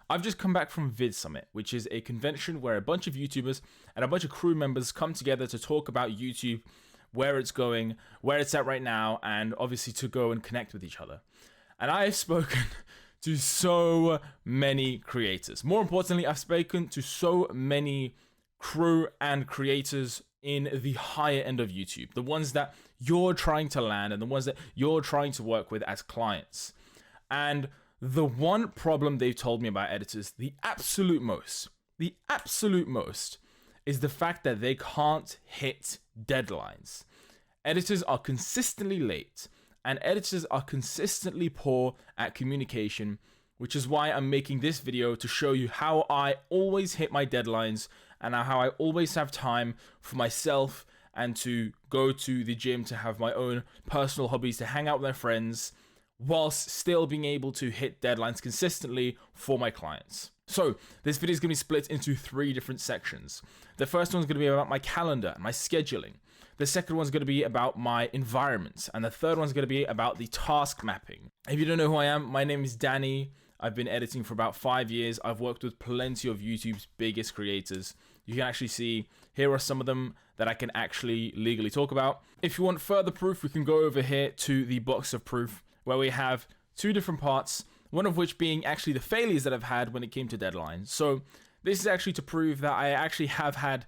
I've just come back from Vid Summit, which is a convention where a bunch of YouTubers and a bunch of crew members come together to talk about YouTube, where it's going, where it's at right now, and obviously to go and connect with each other. And I've spoken to so many creators. More importantly, I've spoken to so many crew and creators in the higher end of YouTube, the ones that you're trying to land and the ones that you're trying to work with as clients. And the one problem they've told me about editors, the absolute most, is the fact that they can't hit deadlines. Editors are consistently late, and editors are consistently poor at communication, which is why I'm making this video to show you how I always hit my deadlines and how I always have time for myself and to go to the gym, to have my own personal hobbies, to hang out with my friends, whilst still being able to hit deadlines consistently for my clients. So this video is going to be split into 3 different sections. The first one's going to be about my calendar and my scheduling. The second one's going to be about my environment. And the third one's going to be about the task mapping. If you don't know who I am, my name is Danny. I've been editing for about 5 years. I've worked with plenty of YouTube's biggest creators. You can actually see, here are some of them that I can actually legally talk about. If you want further proof, we can go over here to the box of proof, where we have 2 different parts, one of which being actually the failures that I've had when it came to deadlines. So this is actually to prove that I actually have had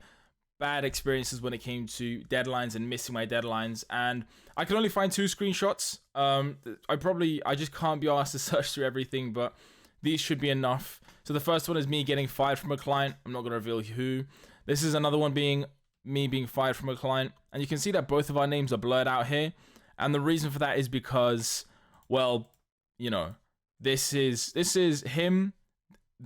bad experiences when it came to deadlines and missing my deadlines, and I can only find 2 screenshots. I just can't be asked to search through everything, but these should be enough. So the first one is me getting fired from a client. I'm not going to reveal who. This is another one being me being fired from a client, and you can see that both of our names are blurred out here, and the reason for that is because, well, you know, this is him,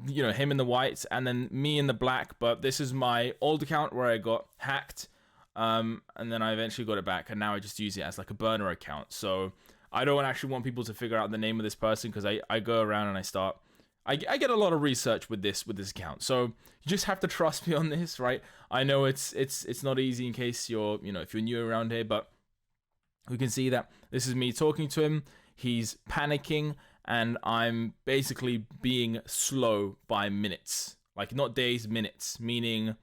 you know, him in the white, and then me in the black. But this is my old account where I got hacked, and then I eventually got it back, and now I just use it as like a burner account. So I don't actually want people to figure out the name of this person, because I go around and I get a lot of research with this account. So you just have to trust me on this, right? I know it's not easy in case you're, you know, if you're new around here, but we can see that this is me talking to him. He's panicking, and I'm basically being slow by minutes, like not days, minutes, meaning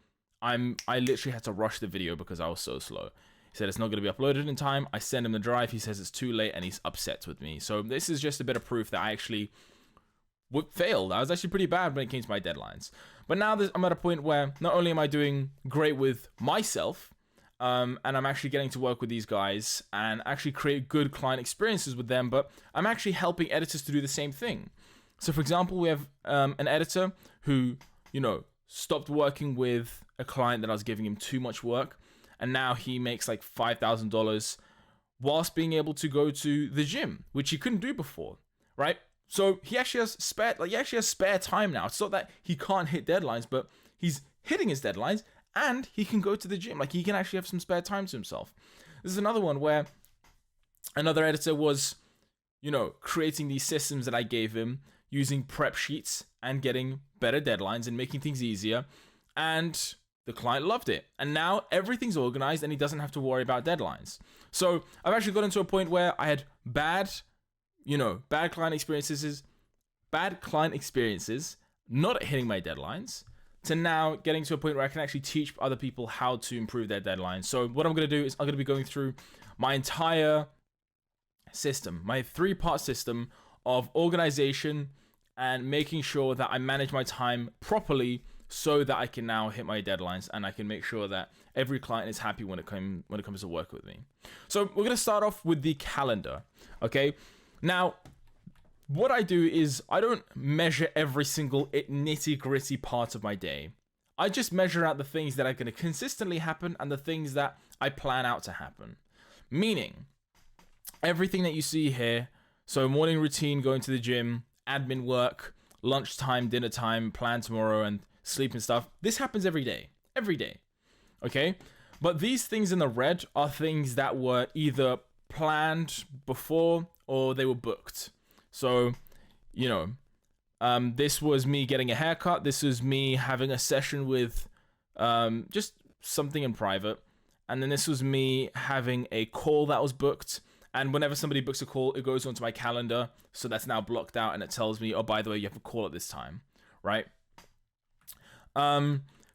I literally had to rush the video because I was so slow. He said it's not going to be uploaded in time. I send him the drive. He says it's too late, and he's upset with me. So this is just a bit of proof that I actually failed. I was actually pretty bad when it came to my deadlines. But now I'm at a point where not only am I doing great with myself, and I'm actually getting to work with these guys and actually create good client experiences with them, but I'm actually helping editors to do the same thing. So for example, we have an editor who, you know, stopped working with a client that I was giving him too much work, and now he makes like $5,000 whilst being able to go to the gym, which he couldn't do before, right? So he actually has spare time now. It's not that he can't hit deadlines, but he's hitting his deadlines, and he can go to the gym. Like, he can actually have some spare time to himself. This is another one where another editor was, you know, creating these systems that I gave him using prep sheets and getting better deadlines and making things easier. And the client loved it. And now everything's organized and he doesn't have to worry about deadlines. So I've actually gotten to a point where I had bad client experiences, not hitting my deadlines, to now getting to a point where I can actually teach other people how to improve their deadlines. So what I'm going to do is I'm going to be going through my entire system, my 3-part system of organization and making sure that I manage my time properly so that I can now hit my deadlines and I can make sure that every client is happy when it comes to work with me. So we're going to start off with the calendar. Okay. Now, what I do is I don't measure every single nitty-gritty part of my day. I just measure out the things that are going to consistently happen and the things that I plan out to happen. Meaning, everything that you see here, so morning routine, going to the gym, admin work, lunchtime, dinner time, plan tomorrow, and sleep and stuff, this happens every day. Okay? But these things in the red are things that were either planned before or they were booked. So, you know, this was me getting a haircut. This was me having a session with just something in private. And then this was me having a call that was booked. And whenever somebody books a call, it goes onto my calendar. So that's now blocked out and it tells me, oh, by the way, you have a call at this time, right?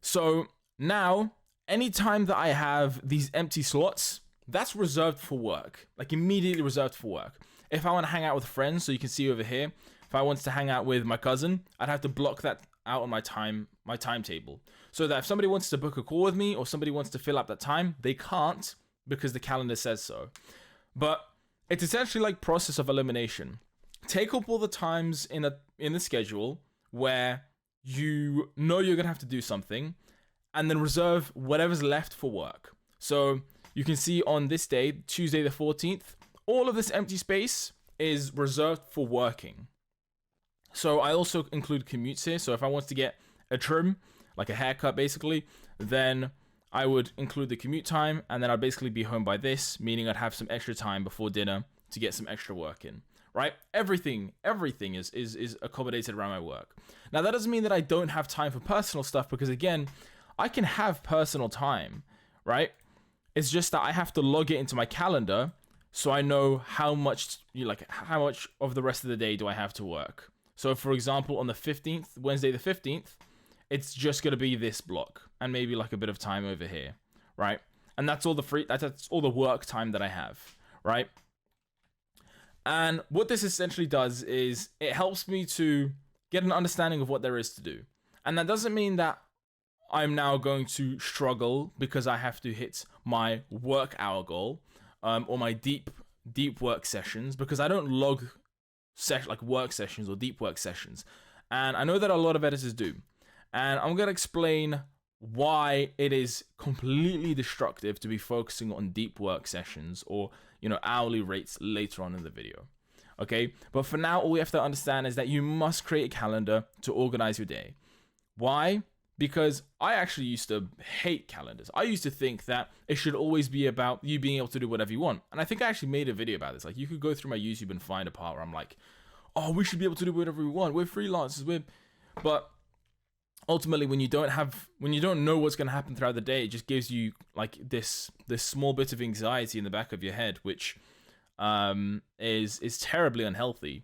So now, anytime that I have these empty slots, that's reserved for work, like immediately reserved for work. If I want to hang out with friends, so you can see over here, if I wanted to hang out with my cousin, I'd have to block that out on my timetable, so that if somebody wants to book a call with me or somebody wants to fill up that time, they can't because the calendar says so. But it's essentially like process of elimination. Take up all the times in the schedule where you know you're gonna have to do something, and then reserve whatever's left for work. So you can see on this day, Tuesday the 14th, all of this empty space is reserved for working. So I also include commutes here. So if I want to get a trim, like a haircut basically, then I would include the commute time, and then I'd basically be home by this, meaning I'd have some extra time before dinner to get some extra work in, right? Everything is accommodated around my work. Now that doesn't mean that I don't have time for personal stuff, because again, I can have personal time, right? It's just that I have to log it into my calendar so I know how much of the rest of the day do I have to work. So for example, on the 15th, Wednesday the 15th, it's just going to be this block and maybe like a bit of time over here, right? And that's all that's all the work time that I have, right? And what this essentially does is it helps me to get an understanding of what there is to do. And that doesn't mean that I'm now going to struggle because I have to hit my work hour goal, or my deep work sessions, because I don't log work sessions or deep work sessions. And I know that a lot of editors do. And I'm going to explain why it is completely destructive to be focusing on deep work sessions or, hourly rates later on in the video. Okay? But for now, all we have to understand is that you must create a calendar to organize your day. Why? Because I actually used to hate calendars. I used to think that it should always be about you being able to do whatever you want. And I think I actually made a video about this. Like, you could go through my YouTube and find a part where I'm like, oh, we should be able to do whatever we want. We're freelancers. But ultimately, when you don't know what's going to happen throughout the day, it just gives you like this small bit of anxiety in the back of your head, which is terribly unhealthy.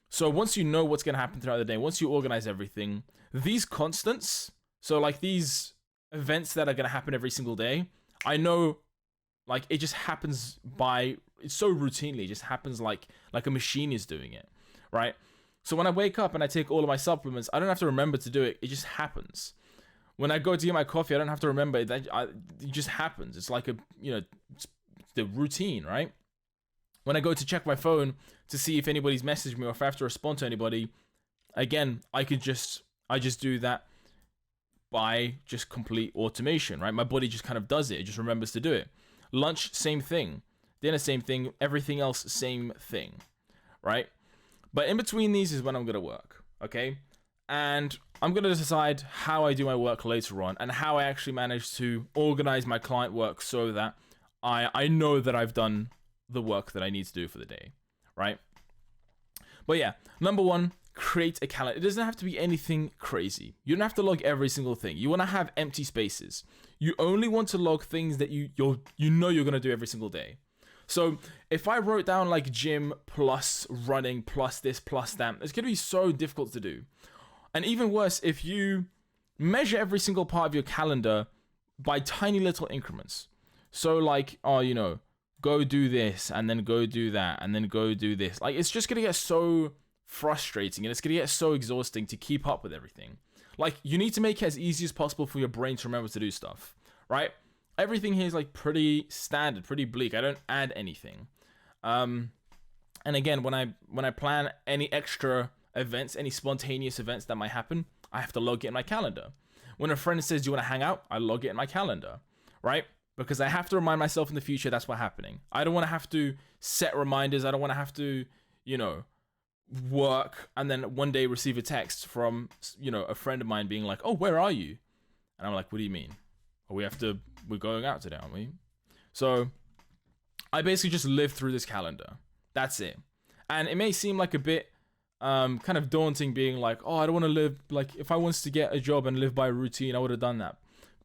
So once you know what's going to happen throughout the day, once you organize everything, these constants, so like these events that are going to happen every single day, I know like it just happens it's so routinely, it just happens like a machine is doing it, right? So when I wake up and I take all of my supplements, I don't have to remember to do it. It just happens. When I go to get my coffee, I don't have to remember it. It just happens. It's like it's the routine, right? When I go to check my phone to see if anybody's messaged me or if I have to respond to anybody, again, I just do that by just complete automation, right? My body just kind of does it. It just remembers to do it. Lunch, same thing. Dinner, same thing. Everything else, same thing, right? But in between these is when I'm going to work, okay? And I'm going to decide how I do my work later on and how I actually manage to organize my client work so that I know that I've done the work that I need to do for the day, right? But yeah, number one, create a calendar. It doesn't have to be anything crazy. You don't have to log every single thing. You want to have empty spaces. You only want to log things that you know you're going to do every single day. So if I wrote down like gym plus running plus this plus that, it's going to be so difficult to do. And even worse, if you measure every single part of your calendar by tiny little increments. So like, go do this and then go do that and then go do this. Like, it's just going to get so frustrating and it's going to get so exhausting to keep up with everything. Like, you need to make it as easy as possible for your brain to remember to do stuff, right? Everything here is like pretty standard, pretty bleak. I don't add anything. And again, when I plan any extra events, any spontaneous events that might happen, I have to log it in my calendar. When a friend says, do you want to hang out? I log it in my calendar, right? Because I have to remind myself in the future that's what's happening. I don't want to have to set reminders. I don't want to have to, work and then one day receive a text from, a friend of mine being like, oh, where are you? And I'm like, what do you mean? We're going out today, aren't we? So I basically just live through this calendar. That's it. And it may seem like a bit kind of daunting being like, oh, I don't want to live, like if I wanted to get a job and live by a routine, I would have done that.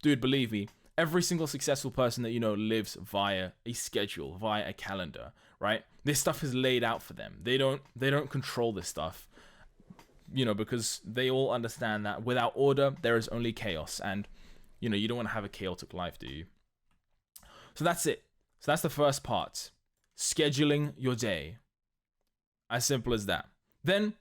Dude, believe me, every single successful person that you know lives via a schedule, via a calendar, right? This stuff is laid out for them. They don't control this stuff. because they all understand that without order, there is only chaos. And, you don't want to have a chaotic life, do you? So that's it. So that's the first part. Scheduling your day. As simple as that. Then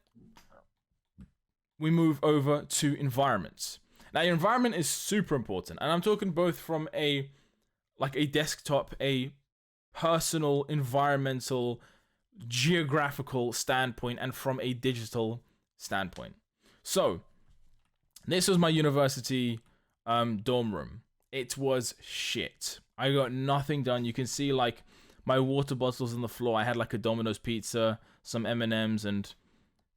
we move over to environments. Now, your environment is super important. And I'm talking both from a desktop, a personal, environmental, geographical standpoint, and from a digital standpoint. So, this was my university dorm room. It was shit. I got nothing done. You can see like my water bottles on the floor. I had like a Domino's pizza, some M&Ms, and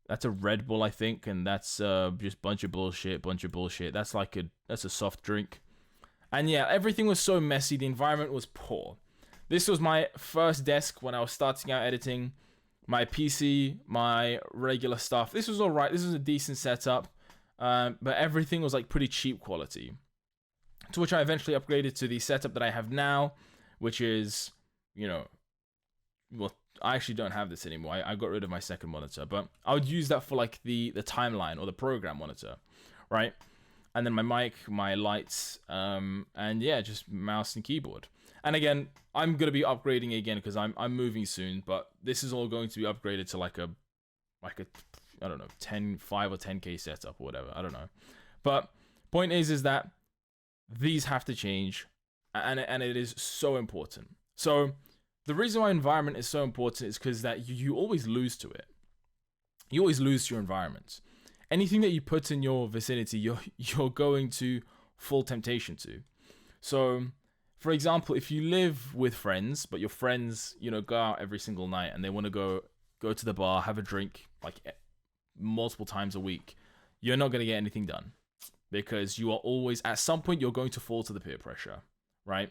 that's a Red Bull, I think, and that's just bunch of bullshit. That's a soft drink. And yeah, everything was so messy. The environment was poor. This was my first desk when I was starting out editing. My PC, my regular stuff. This was all right. This was a decent setup, but everything was like pretty cheap quality. To which I eventually upgraded to the setup that I have now, which is, well, I actually don't have this anymore. I got rid of my second monitor, but I would use that for like the timeline or the program monitor, right? And then my mic, my lights, and yeah, just mouse and keyboard. And again, I'm gonna be upgrading again because I'm moving soon, but this is all going to be upgraded to like a I don't know, 5 or 10K setup or whatever. I don't know. But point is that these have to change, and it is so important. So the reason why environment is so important is because that you always lose to it. You always lose to your environment. Anything that you put in your vicinity, you're going to fall temptation to. So, for example, if you live with friends, but your friends, go out every single night and they want to go to the bar, have a drink like multiple times a week, you're not going to get anything done because you are always, at some point, you're going to fall to the peer pressure, right?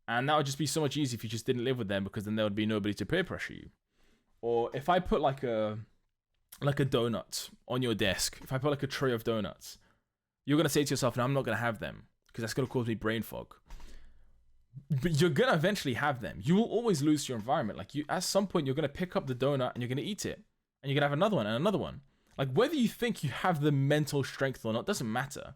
And that would just be so much easier if you just didn't live with them, because then there would be nobody to peer pressure you. Or if I put like a donut on your desk, if I put like a tray of donuts, you're going to say to yourself, no, I'm not going to have them because that's going to cause me brain fog. But you're going to eventually have them. You will always lose your environment. Like at some point, you're going to pick up the donut and you're going to eat it. And you're going to have another one and another one. Like whether you think you have the mental strength or not doesn't matter,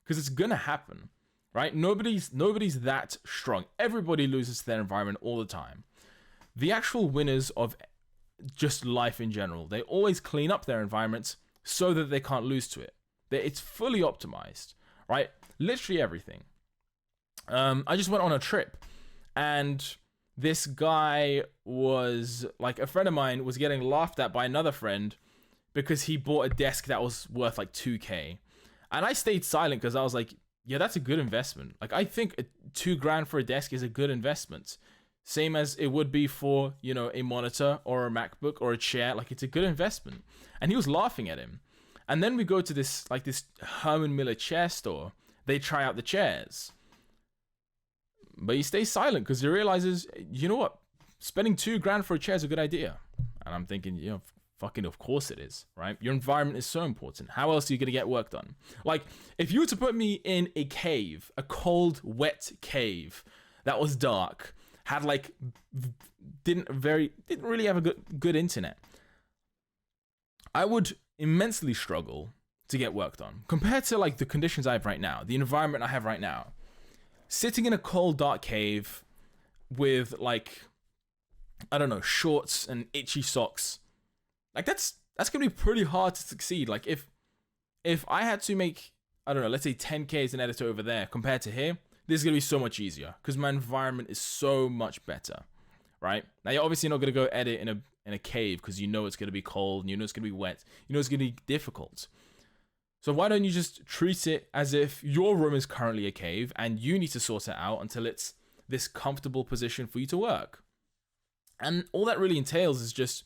because it's going to happen. Right? Nobody's that strong. Everybody loses to their environment all the time. The actual winners of just life in general, they always clean up their environments so that they can't lose to it. It's fully optimized, right? Literally everything. I just went on a trip, and this guy was like, a friend of mine was getting laughed at by another friend because he bought a desk that was worth like 2K. And I stayed silent because I was like, yeah, that's a good investment. Like, I think $2,000 for a desk is a good investment. Same as it would be for, a monitor or a MacBook or a chair. Like, it's a good investment. And he was laughing at him. And then we go to this Herman Miller chair store. They try out the chairs. But he stays silent because he realizes, you know what? Spending $2,000 for a chair is a good idea. And I'm thinking, fucking of course it is, right? Your environment is so important. How else are you going to get work done? Like, if you were to put me in a cave, a cold, wet cave that was dark, had like, didn't really have a good internet, I would immensely struggle to get work done compared to like the conditions I have right now, the environment I have right now. Sitting in a cold, dark cave with like, I don't know, shorts and itchy socks. Like that's gonna be pretty hard to succeed. Like if I had to make, I don't know, let's say 10K as an editor over there compared to here, this is gonna be so much easier because my environment is so much better, right? Now you're obviously not gonna go edit in a cave because it's gonna be cold and it's gonna be wet, it's gonna be difficult. So why don't you just treat it as if your room is currently a cave and you need to sort it out until it's this comfortable position for you to work. And all that really entails is just,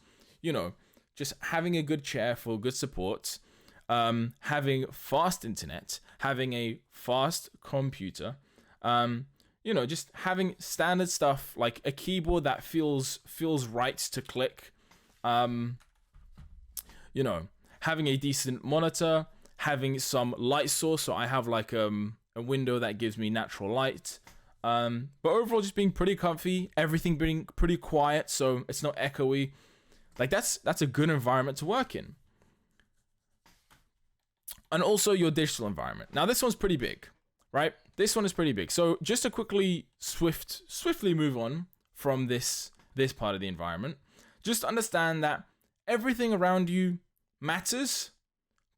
just having a good chair for good support, having fast internet, having a fast computer, just having standard stuff like a keyboard that feels right to click, having a decent monitor, having some light source. So I have like a window that gives me natural light. But overall just being pretty comfy, everything being pretty quiet so it's not echoey. Like that's a good environment to work in. and also your digital environment. Now, this one's pretty big, right? This one is pretty big. So just to quickly, swiftly move on from this part of the environment, just understand that everything around you matters,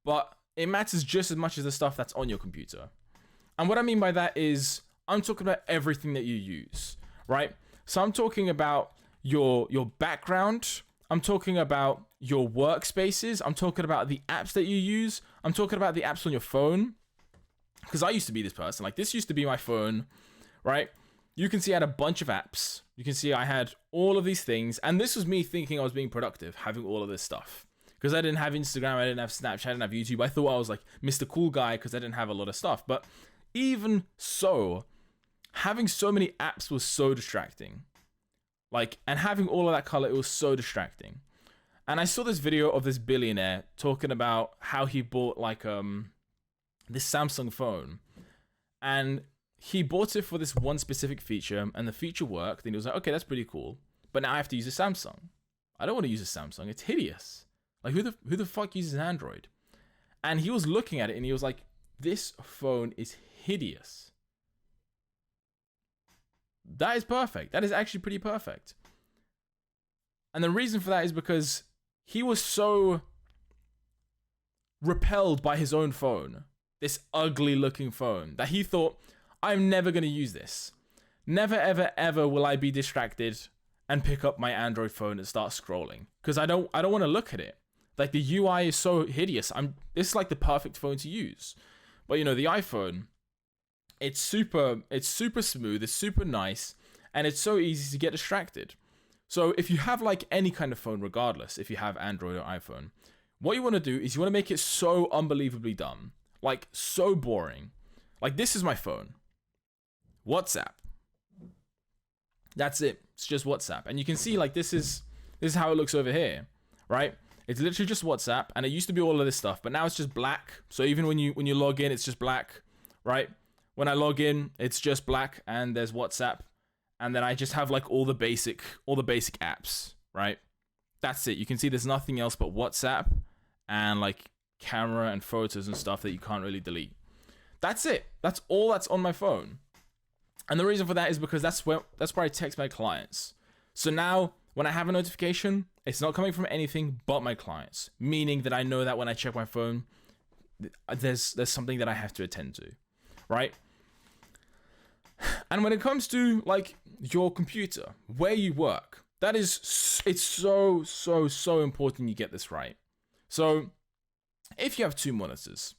but it matters just as much as the stuff that's on your computer. And what I mean by that is I'm talking about everything that you use, right? So I'm talking about your background. I'm talking about your workspaces. I'm talking about the apps that you use. I'm talking about the apps on your phone. Because I used to be this person. Like, this used to be my phone, right? You can see I had a bunch of apps. You can see I had all of these things. And this was me thinking I was being productive, having all of this stuff. Because I didn't have Instagram, I didn't have Snapchat, I didn't have YouTube. I thought I was like Mr. Cool Guy because I didn't have a lot of stuff. But even so, having so many apps was so distracting. Like, and having all of that color, it was so distracting. And I saw this video of this billionaire talking about how he bought like this Samsung phone, and he bought it for this one specific feature, and the feature worked, and he was like, okay, that's pretty cool, but now I have to use a Samsung. I don't want to use a Samsung. It's hideous. Like, who the fuck uses an Android? And he was looking at it and he was like, this phone is hideous. That is perfect. That is actually pretty perfect. And the reason for that is because he was so repelled by his own phone, this ugly looking phone, that he thought, I'm never going to use this. Never, ever, ever will I be distracted and pick up my Android phone and start scrolling. Because I don't want to look at it. Like, the UI is so hideous. This is like the perfect phone to use. But, you know, the iPhone, it's super smooth, it's super nice, and it's so easy to get distracted. So if you have like any kind of phone, regardless, if you have Android or iPhone, what you want to do is you want to make it so unbelievably dumb, like so boring. Like, this is my phone. WhatsApp. That's it. It's just WhatsApp. And you can see, like, this is how it looks over here, right? It's literally just WhatsApp, and it used to be all of this stuff, but now it's just black. So even when you log in, it's just black, right? When I log in, it's just black, and there's WhatsApp, and then I just have like all the basic apps, right? That's it. You can see there's nothing else but WhatsApp and like camera and photos and stuff that you can't really delete. That's it. That's all that's on my phone. And the reason for that is because that's where I text my clients. So now when I have a notification, it's not coming from anything but my clients, meaning that I know that when I check my phone, there's something that I have to attend to, right? And when it comes to like your computer, where you work, it's so important you get this right. So if you have two monitors,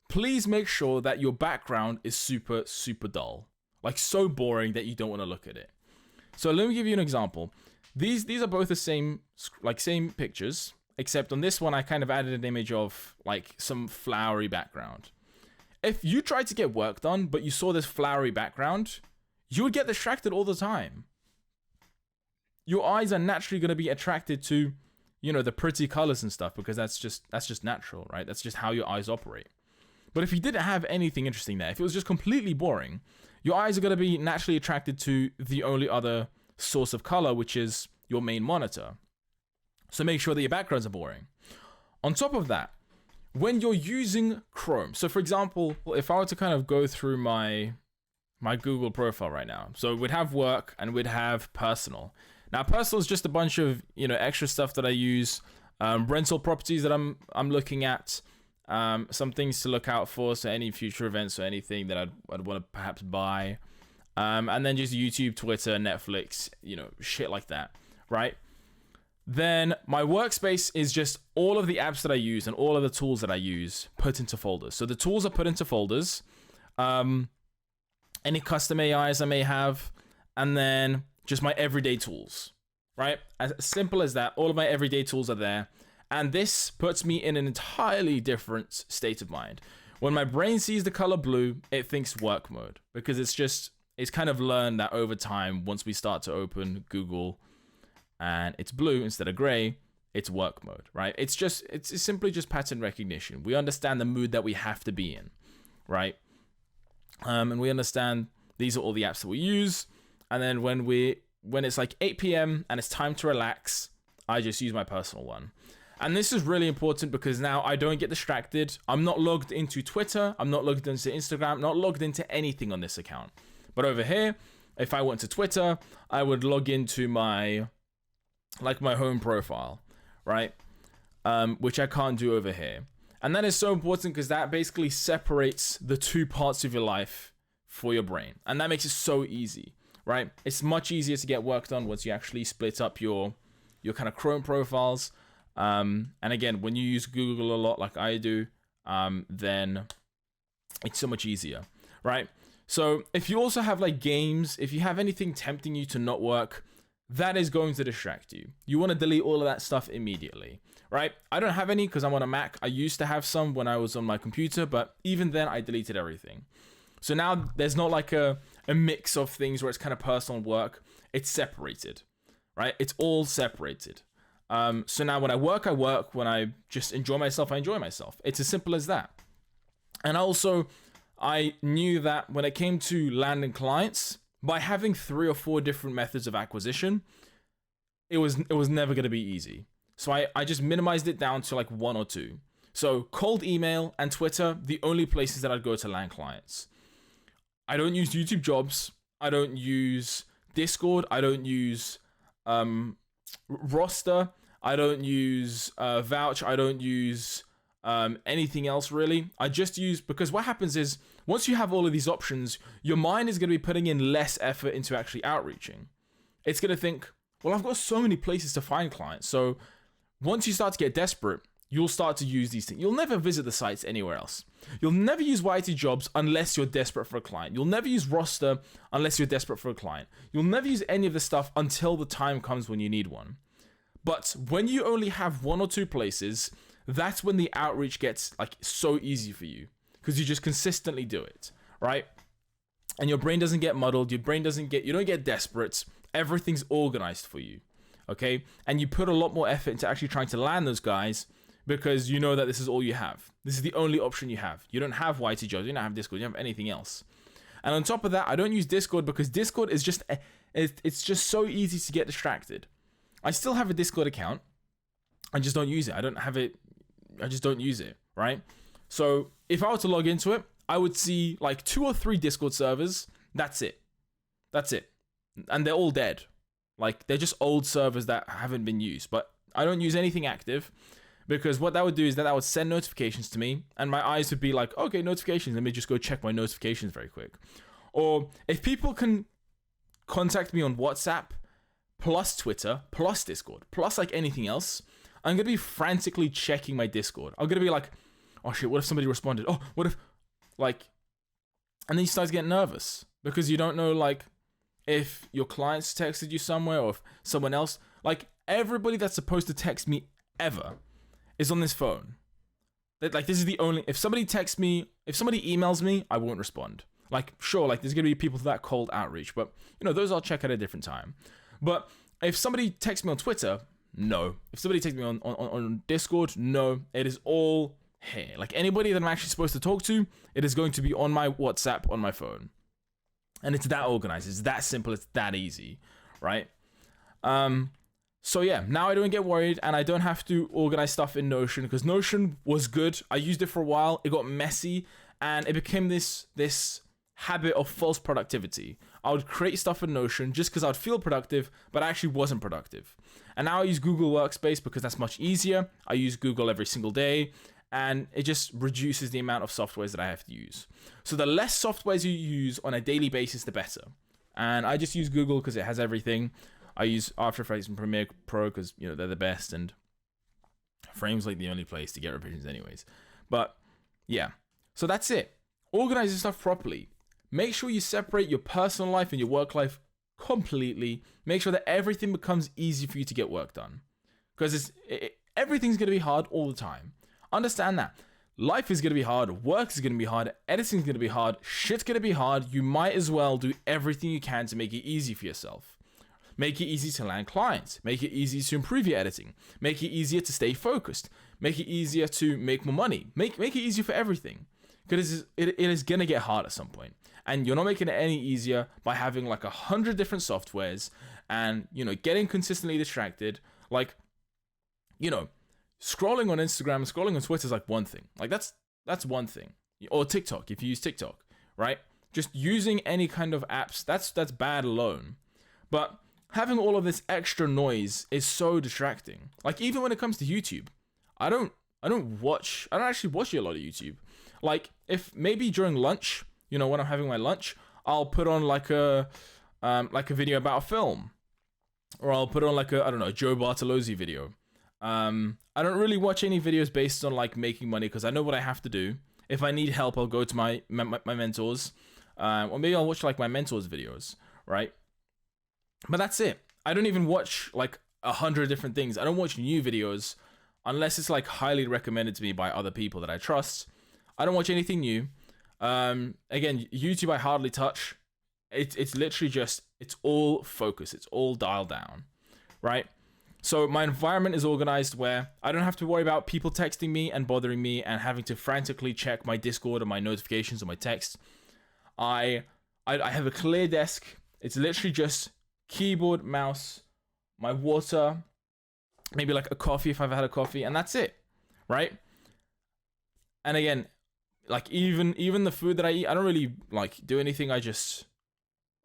please make sure that your background is super, super dull, like so boring that you don't want to look at it. So let me give you an example. These are both the same pictures, except on this one, I kind of added an image of like some flowery background. If you tried to get work done, but you saw this flowery background, you would get distracted all the time. Your eyes are naturally going to be attracted to, you know, the pretty colors and stuff, because that's just natural, right? That's just how your eyes operate. But if you didn't have anything interesting there, if it was just completely boring, your eyes are going to be naturally attracted to the only other source of color, which is your main monitor. So make sure that your backgrounds are boring. On top of that, when you're using Chrome, so for example, if I were to kind of go through my Google profile right now, so we'd have work and we'd have personal. Now, personal is just a bunch of, you know, extra stuff that I use, rental properties that I'm looking at, some things to look out for, so any future events or anything that I'd want to perhaps buy, and then just YouTube, Twitter, Netflix, you know, shit like that, right? Then my workspace is just all of the apps that I use and all of the tools that I use put into folders. So the tools are put into folders, any custom AIs I may have, and then just my everyday tools, right? As simple as that. All of my everyday tools are there. And this puts me in an entirely different state of mind. When my brain sees the color blue, it thinks work mode, because it's kind of learned that over time, once we start to open Google and it's blue instead of gray, it's work mode, right? It's simply just pattern recognition. We understand the mood that we have to be in, right? And we understand these are all the apps that we use. And then when it's like 8 p.m. and it's time to relax, I just use my personal one. And this is really important because now I don't get distracted. I'm not logged into Twitter. I'm not logged into Instagram. Not logged into anything on this account. But over here, if I went to Twitter, I would log into my home profile, right? Which I can't do over here. And that is so important because that basically separates the two parts of your life for your brain. And that makes it so easy, right? It's much easier to get work done once you actually split up your kind of Chrome profiles. And again, when you use Google a lot like I do, then it's so much easier, right? So if you also have like games, if you have anything tempting you to not work, that is going to distract you. You want to delete all of that stuff immediately, right? I don't have any because I'm on a Mac. I used to have some when I was on my computer, but even then I deleted everything. So now there's not like a mix of things where it's kind of personal and work. It's separated, right? It's all separated. So now when I work, I work. When I just enjoy myself, I enjoy myself. It's as simple as that. And also, I knew that when it came to landing clients, by having 3 or 4 different methods of acquisition, it was never going to be easy. So I just minimized it down to like 1 or 2. So cold email and Twitter, the only places that I'd go to land clients. I don't use YouTube Jobs. I don't use Discord. I don't use Roster. I don't use Vouch. I don't use anything else really. I just use, because what happens is once you have all of these options, your mind is going to be putting in less effort into actually outreaching. It's going to think, well, I've got so many places to find clients. So once you start to get desperate, you'll start to use these things. You'll never visit the sites anywhere else. You'll never use YT Jobs unless you're desperate for a client. You'll never use Roster unless you're desperate for a client. You'll never use any of this stuff until the time comes when you need one. But when you only have 1 or 2 places, that's when the outreach gets like so easy for you because you just consistently do it, right? And your brain doesn't get muddled. You don't get desperate. Everything's organized for you, okay? And you put a lot more effort into actually trying to land those guys because you know that this is all you have. This is the only option you have. You don't have YT Jobs. You don't have Discord. You don't have anything else. And on top of that, I don't use Discord because Discord is just, it's just so easy to get distracted. I still have a Discord account. I just don't use it. I just don't use it, right? So if I were to log into it, I would see like 2 or 3 Discord servers. That's it. And they're all dead. Like they're just old servers that haven't been used. But I don't use anything active because what that would do is that would send notifications to me and my eyes would be like, okay, notifications. Let me just go check my notifications very quick. Or if people can contact me on WhatsApp, plus Twitter, plus Discord, plus like anything else, I'm going to be frantically checking my Discord. I'm going to be like, oh shit, what if somebody responded? Oh, what if, like, and then you start to get nervous because you don't know, like, if your clients texted you somewhere or if someone else, like, everybody that's supposed to text me ever is on this phone. Like, this is the only, if somebody texts me, if somebody emails me, I won't respond. Like, sure, like, there's going to be people for that cold outreach, but, you know, those I'll check at a different time. But if somebody texts me on Twitter, no. If somebody takes me on Discord, no. It is all here. Like anybody that I'm actually supposed to talk to, it is going to be on my WhatsApp on my phone. And it's that organized. It's that simple. It's that easy, right? So yeah, now I don't get worried and I don't have to organize stuff in Notion because Notion was good. I used it for a while. It got messy and it became this habit of false productivity. I would create stuff in Notion just because I'd feel productive, but I actually wasn't productive. And now I use Google Workspace because that's much easier. I use Google every single day and it just reduces the amount of softwares that I have to use. So the less softwares you use on a daily basis, the better. And I just use Google because it has everything. I use After Effects and Premiere Pro because, you know, they're the best and Frame's like the only place to get revisions anyways. But yeah, so that's it. Organize your stuff properly. Make sure you separate your personal life and your work life completely. Make sure that everything becomes easy for you to get work done. Because everything's going to be hard all the time. Understand that. Life is going to be hard. Work is going to be hard. Editing is going to be hard. Shit's going to be hard. You might as well do everything you can to make it easy for yourself. Make it easy to land clients. Make it easy to improve your editing. Make it easier to stay focused. Make it easier to make more money. Make it easier for everything. Because it is going to get hard at some point. And you're not making it any easier by having like 100 different softwares and, you know, getting consistently distracted. Like, you know, scrolling on Instagram, scrolling on Twitter is like one thing. Like that's one thing. Or TikTok, if you use TikTok, right? Just using any kind of apps, that's bad alone. But having all of this extra noise is so distracting. Like even when it comes to YouTube, I don't actually watch a lot of YouTube. Like if maybe during lunch, you know, when I'm having my lunch, I'll put on like a video about a film, or I'll put on like a, I don't know, Joe Bartolozzi video. I don't really watch any videos based on like making money because I know what I have to do. If I need help, I'll go to my mentors, or maybe I'll watch like my mentors' videos, right? But that's it. I don't even watch like 100 different things. I don't watch new videos unless it's like highly recommended to me by other people that I trust. I don't watch anything new. Again, YouTube I hardly touch. It's literally just, it's all focus. It's all dialed down, right? So my environment is organized where I don't have to worry about people texting me and bothering me and having to frantically check my Discord or my notifications or my text. I have a clear desk. It's literally just keyboard, mouse, my water, maybe like a coffee if I've had a coffee, and that's it, right? And again, like even the food that I eat, I don't really like do anything. I don't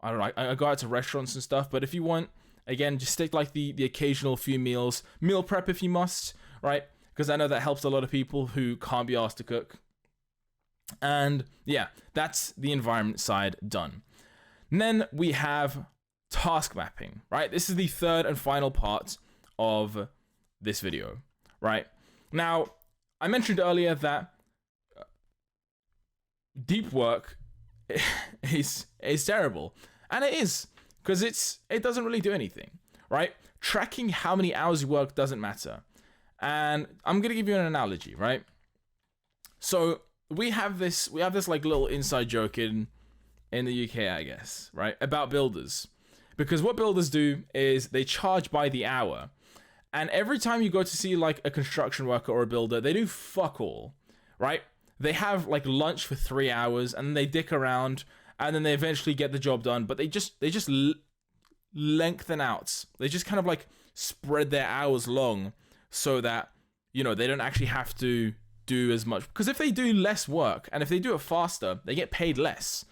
know. I go out to restaurants and stuff, but if you want, again, just stick like the occasional few meals, meal prep if you must, right? Because I know that helps a lot of people who can't be asked to cook. And yeah, that's the environment side done. And then we have task mapping, right? This is the third and final part of this video, right? Now, I mentioned earlier that deep work is terrible, and it is, because it doesn't really do anything, right? Tracking how many hours you work doesn't matter. And I'm gonna give you an analogy, right? So we have this like little inside joke in the UK, I guess, right? About builders. Because what builders do is they charge by the hour. And every time you go to see like a construction worker or a builder, they do fuck all, right? They have like lunch for 3 hours and then they dick around and then they eventually get the job done, but they just lengthen out. They just kind of like spread their hours long so that, you know, they don't actually have to do as much. Because if they do less work and if they do it faster, they get paid less.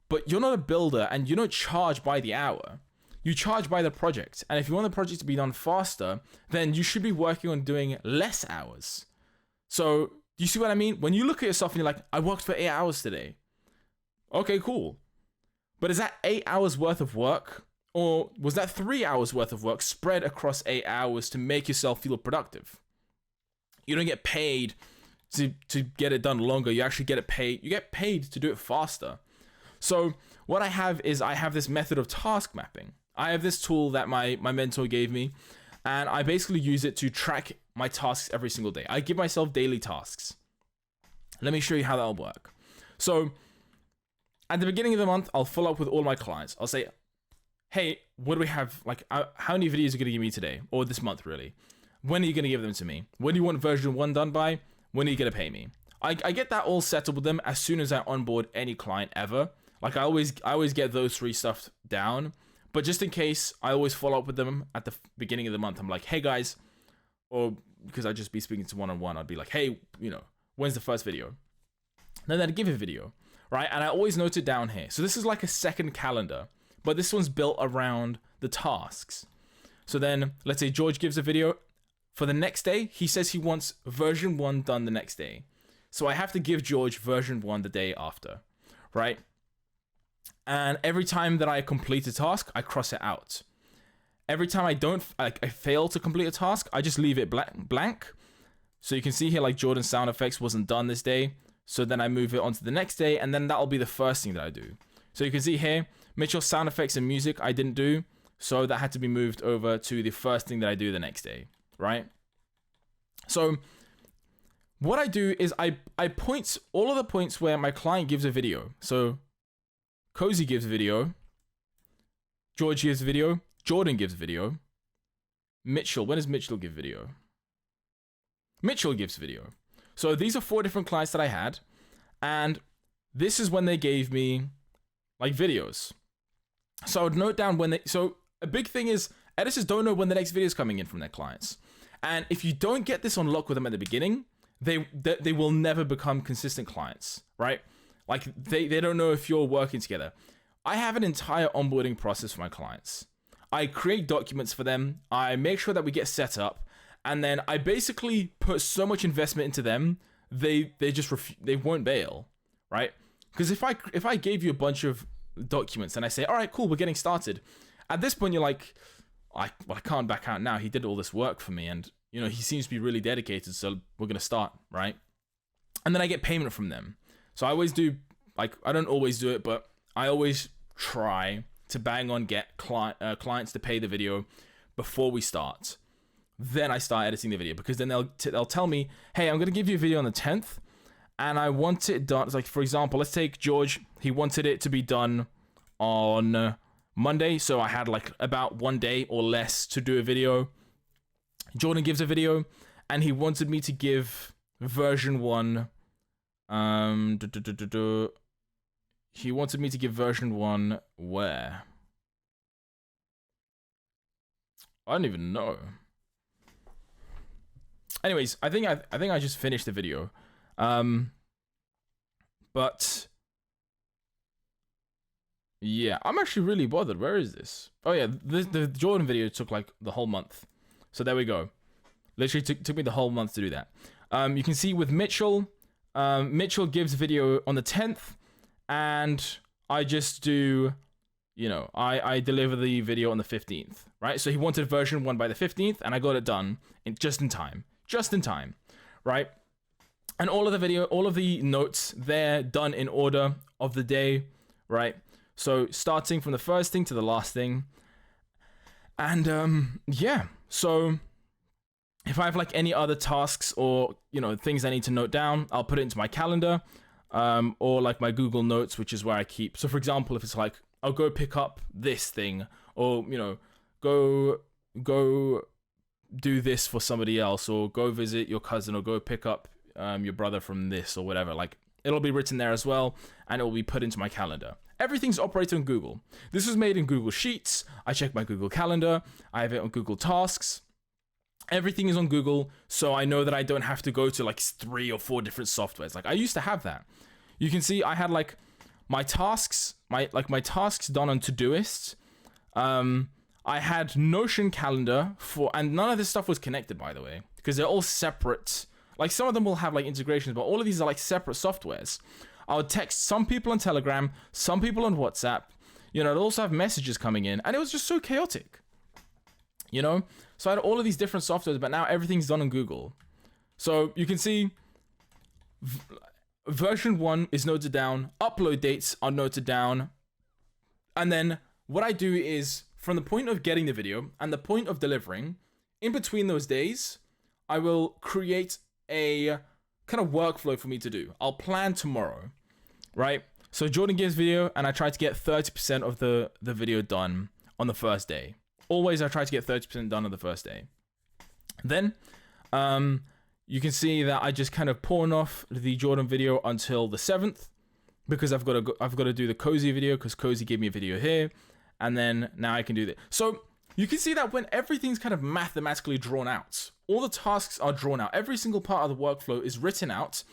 But you're not a builder and you don't charge by the hour. You charge by the project. And if you want the project to be done faster, then you should be working on doing less hours. So, do you see what I mean? When you look at yourself and you're like, I worked for 8 hours today. Okay, cool. But is that 8 hours worth of work? Or was that 3 hours worth of work spread across 8 hours to make yourself feel productive? You don't get paid to get it done longer. You actually get paid to do it faster. So what I have is I have this method of task mapping. I have this tool that my mentor gave me, and I basically use it to track my tasks every single day. I give myself daily tasks. Let me show you how that'll work. So at the beginning of the month, I'll follow up with all my clients. I'll say, hey, what do we have? Like, how many videos are you going to give me today? Or this month, really? When are you going to give them to me? When do you want version 1 done by? When are you going to pay me? I get that all set up with them as soon as I onboard any client ever. Like, I always get those 3 stuff down. But just in case, I always follow up with them at the beginning of the month. I'm like, hey, guys. Or because I'd just be speaking to one-on-one. I'd be like, hey, you know, when's the first video? Then I'd give a video, right? And I always note it down here. So this is like a second calendar. But this one's built around the tasks. So then, let's say George gives a video. For the next day, he says he wants version 1 done the next day. So I have to give George version 1 the day after, right? And every time that I complete a task, I cross it out. Every time I fail to complete a task, I just leave it blank. So you can see here, like, Jordan's sound effects wasn't done this day. So then I move it on to the next day, and then that'll be the first thing that I do. So you can see here, Mitchell's sound effects and music I didn't do. So that had to be moved over to the first thing that I do the next day, right? So what I do is I point all of the points where my client gives a video. So Cozy gives video, George gives video, Jordan gives video, Mitchell, when does Mitchell give video? Mitchell gives video. So these are 4 different clients that I had, and this is when they gave me like videos. So I would note down when so a big thing is editors don't know when the next video is coming in from their clients. And if you don't get this on lock with them at the beginning, they will never become consistent clients, right? Like they don't know if you're working together. I have an entire onboarding process for my clients. I create documents for them. I make sure that we get set up, and then I basically put so much investment into them, they just they won't bail, right? Because if I gave you a bunch of documents and I say, all right, cool, we're getting started. At this point, you're like, I can't back out now. He did all this work for me, and he seems to be really dedicated, so we're gonna start, right? And then I get payment from them. So I always do, like, I don't always do it, but I always try to bang on get clients to pay the video before we start. Then I start editing the video, because then they'll tell me, hey, I'm gonna give you a video on the 10th, and I want it done. It's like, for example, let's take George. He wanted it to be done on Monday, so I had like about 1 day or less to do a video. Jordan gives a video, and he wanted me to give version 1. He wanted me to give version 1 where? I don't even know. Anyways, I think I just finished the video. But yeah, I'm actually really bothered. Where is this? Oh yeah, the Jordan video took like the whole month. So there we go. Literally took me the whole month to do that. You can see with Mitchell, Mitchell gives video on the 10th, and I just do, I deliver the video on the 15th, right? So he wanted version 1 by the 15th, and I got it done just in time, right? And all of the notes, they're done in order of the day, right? So starting from the first thing to the last thing. And yeah, so if I have like any other tasks or, things I need to note down, I'll put it into my calendar, or like my Google Notes, which is where I keep. So for example, if it's like, I'll go pick up this thing, or, go do this for somebody else, or go visit your cousin, or go pick up your brother from this, or whatever, like it'll be written there as well, and it will be put into my calendar. Everything's operated on Google. This was made in Google Sheets. I check my Google Calendar. I have it on Google Tasks. Everything is on Google, so I know that I don't have to go to like 3 or 4 different softwares. Like I used to have that. You can see I had like my tasks, my tasks done on Todoist. I had Notion calendar and none of this stuff was connected, by the way, because they're all separate. Like some of them will have like integrations, but all of these are like separate softwares. I would text some people on Telegram, some people on WhatsApp. I'd also have messages coming in, and it was just so chaotic. So I had all of these different softwares, but now everything's done on Google. So you can see version 1 is noted down, upload dates are noted down, and then what I do is from the point of getting the video and the point of delivering, in between those days, I will create a kind of workflow for me to do. I'll plan tomorrow, right? So Jordan gives video, and I try to get 30% of the video done on the first day. Always I try to get 30% done on the first day. Then you can see that I just kind of pawn off the Jordan video until the 7th, because I've got to do the Cozy video, because Cozy gave me a video here, and then now I can do that. So you can see that when everything's kind of mathematically drawn out, all the tasks are drawn out, every single part of the workflow is written out.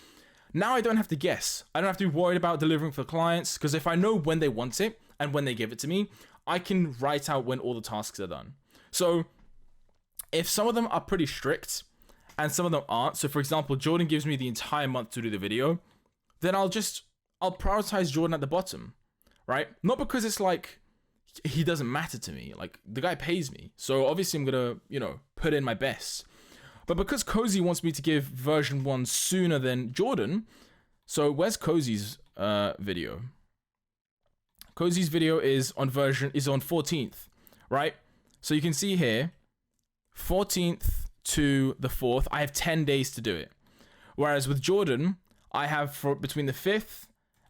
Now I don't have to guess. I don't have to be worried about delivering for clients, because if I know when they want it and when they give it to me, I can write out when all the tasks are done. So if some of them are pretty strict and some of them aren't, so for example, Jordan gives me the entire month to do the video, then I'll prioritize Jordan at the bottom, right? Not because it's like he doesn't matter to me. Like, the guy pays me, so obviously I'm gonna, put in my best. But because Cozy wants me to give version 1 sooner than Jordan, so where's Cozy's video? Cozy's video is on 14th, right? So you can see here, 14th to the 4th, I have 10 days to do it. Whereas with Jordan, I have for between the 5th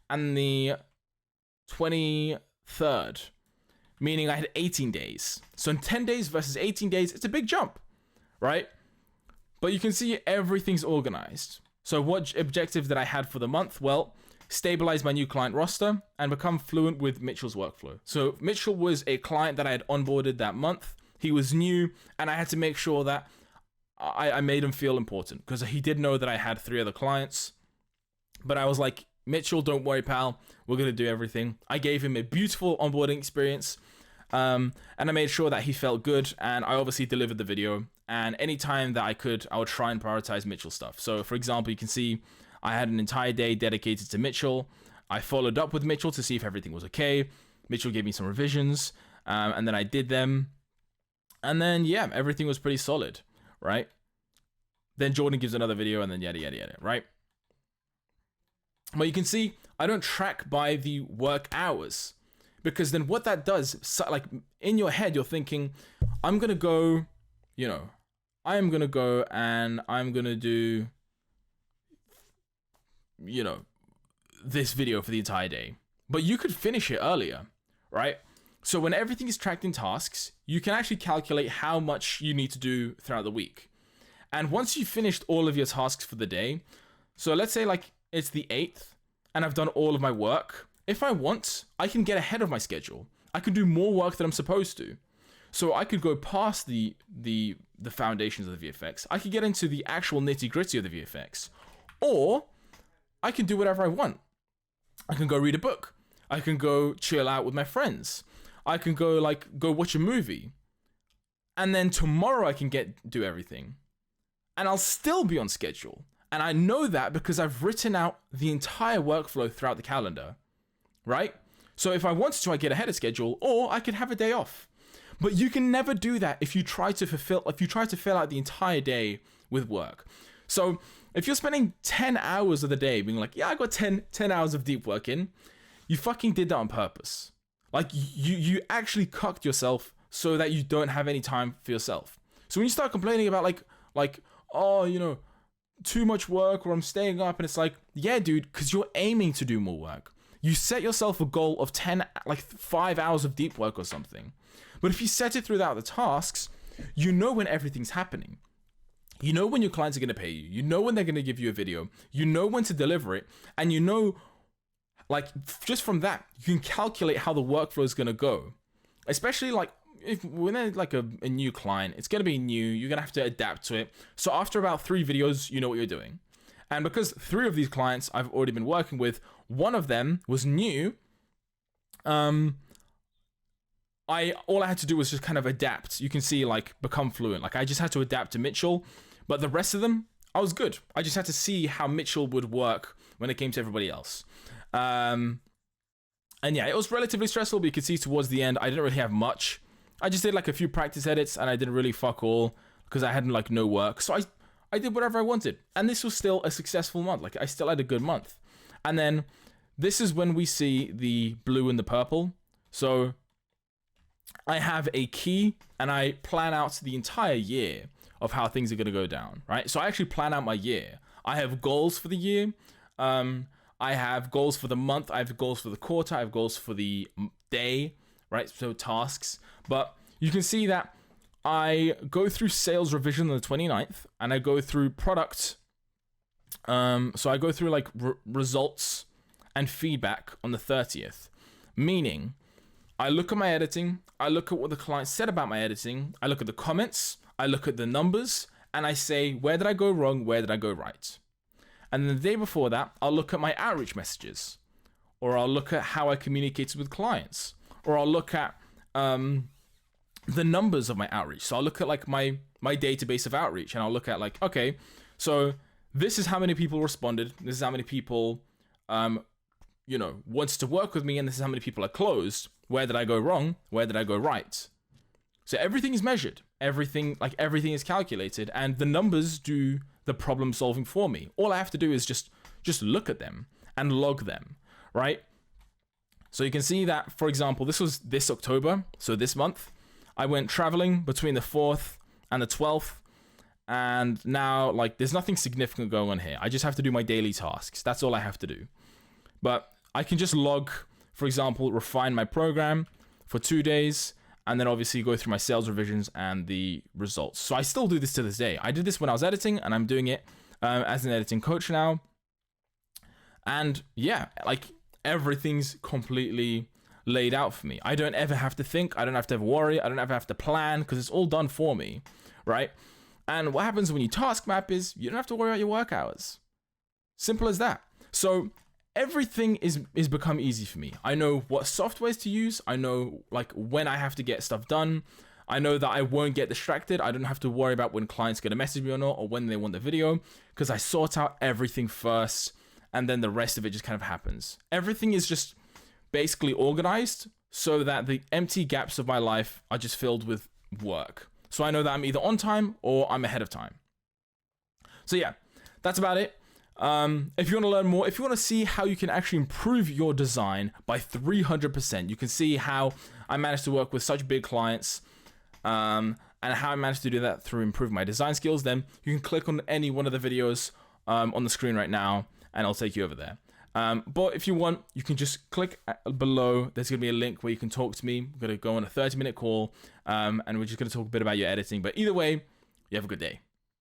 and the 23rd, meaning I had 18 days. So in 10 days versus 18 days, it's a big jump, right? But you can see everything's organized. So what objective that I had for the month? Well, stabilize my new client roster and become fluent with Mitchell's workflow. So Mitchell was a client that I had onboarded that month. He was new, and I had to make sure that I made him feel important because he did know that I had 3 other clients. But I was like, Mitchell, don't worry, pal. We're going to do everything. I gave him a beautiful onboarding experience. And I made sure that he felt good. And I obviously delivered the video. And anytime that I could, I would try and prioritize Mitchell's stuff. So, for example, you can see I had an entire day dedicated to Mitchell. I followed up with Mitchell to see if everything was okay. Mitchell gave me some revisions. And then I did them. And then, yeah, everything was pretty solid, right? Then Jordan gives another video and then yada, yada, yada, right? But you can see I don't track by the work hours, because then what that does, so like in your head, you're thinking, I'm going to go, you know, I'm going to go and I'm going to do, you know, this video for the entire day. But you could finish it earlier, right? So when everything is tracked in tasks, you can actually calculate how much you need to do throughout the week. And once you've finished all of your tasks for the day, so let's say like it's the 8th and I've done all of my work. If I want, I can get ahead of my schedule. I can do more work than I'm supposed to. So I could go past the foundations of the VFX. I could get into the actual nitty-gritty of the VFX. Or I can do whatever I want. I can go read a book. I can go chill out with my friends. I can go watch a movie. And then tomorrow I can do everything. And I'll still be on schedule. And I know that because I've written out the entire workflow throughout the calendar, right? So if I wanted to, I get ahead of schedule, or I could have a day off. But you can never do that if you try to fill out the entire day with work. So if you're spending 10 hours of the day being like, yeah, I got 10 hours of deep work in, you fucking did that on purpose. Like you actually cucked yourself so that you don't have any time for yourself. So when you start complaining about like, oh, you know, too much work, or I'm staying up, and it's like, yeah, dude, because you're aiming to do more work. You set yourself a goal of 5 hours of deep work or something. But if you set it throughout the tasks, you know when everything's happening. You know when your clients are going to pay you. You know when they're going to give you a video. You know when to deliver it. And you know, like, just from that, you can calculate how the workflow is going to go. Especially like when they're like a new client, it's going to be new. You're going to have to adapt to it. So after about 3 videos, you know what you're doing. And because 3 of these clients I've already been working with, one of them was new. All I had to do was just kind of adapt. You can see, like, become fluent. Like, I just had to adapt to Mitchell, but the rest of them, I was good. I just had to see how Mitchell would work when it came to everybody else. And yeah, it was relatively stressful, but you could see towards the end, I didn't really have much. I just did like a few practice edits, and I didn't really fuck all because I had like no work. So I did whatever I wanted. And this was still a successful month. Like, I still had a good month. And then this is when we see the blue and the purple. So I have a key, and I plan out the entire year of how things are going to go down, right? So I actually plan out my year. I have goals for the year. I have goals for the month. I have goals for the quarter. I have goals for the day, right? So tasks. But you can see that I go through sales revision on the 29th, and I go through product. So I go through like results and feedback on the 30th, meaning I look at my editing, I look at what the client said about my editing, I look at the comments, I look at the numbers, and I say, where did I go wrong, where did I go right? And then the day before that, I'll look at my outreach messages, or I'll look at how I communicated with clients, or I'll look at the numbers of my outreach. So I'll look at like my database of outreach, and I'll look at like, okay, so this is how many people responded, this is how many people wants to work with me, and this is how many people are closed. Where did I go wrong? Where did I go right? So everything is measured. Everything is calculated, and the numbers do the problem solving for me. All I have to do is just look at them and log them, right? So you can see that, for example, this was this October, so this month, I went traveling between the 4th and the 12th, and now like there's nothing significant going on here. I just have to do my daily tasks. That's all I have to do. But I can just log, for example, refine my program for 2 days, and then obviously go through my sales revisions and the results. So I still do this to this day. I did this when I was editing, and I'm doing it as an editing coach now. And yeah, like everything's completely laid out for me. I don't ever have to think. I don't have to worry. I don't ever have to plan, because it's all done for me, right? And what happens when you task map is you don't have to worry about your work hours. Simple as that. So everything is become easy for me. I know what softwares to use. I know like when I have to get stuff done. I know that I won't get distracted. I don't have to worry about when clients going to message me or not, or when they want the video, because I sort out everything first, and then the rest of it just kind of happens. Everything is just basically organized so that the empty gaps of my life are just filled with work. So I know that I'm either on time or I'm ahead of time. So yeah, that's about it. If you want to learn more, if you want to see how you can actually improve your design by 300%, you can see how I managed to work with such big clients, and how I managed to do that through improving my design skills, then you can click on any one of the videos on the screen right now, and I'll take you over there. But if you want, you can just click below. There's going to be a link where you can talk to me. We're going to go on a 30-minute call, and we're just going to talk a bit about your editing. But either way, you have a good day.